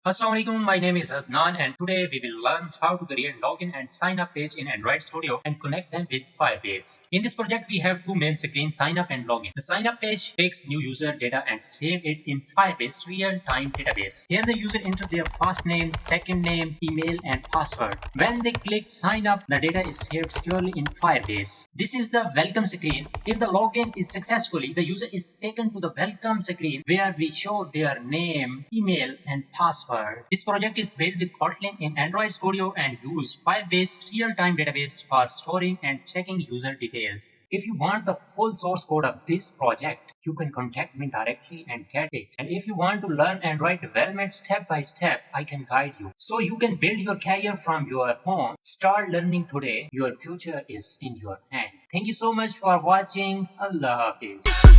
Assalamualaikum, my name is Adnan and today we will learn how to create login and sign up page in Android Studio and connect them with Firebase. In this project, we have two main screens, sign up and login. The sign up page takes new user data and save it in Firebase real-time database. Here the user enter their first name, second name, email and password. When they click sign up, the data is saved securely in Firebase. This is the welcome screen. If the login is successfully, the user is taken to the welcome screen where we show their name, email and password. This project is built with Kotlin in Android Studio and use Firebase real-time database for storing and checking user details. If you want the full source code of this project, you can contact me directly and get it. And if you want to learn Android development step by step, I can guide you. So you can build your career from your home. Start learning today. Your future is in your hand. Thank you so much for watching. Allah Hafiz.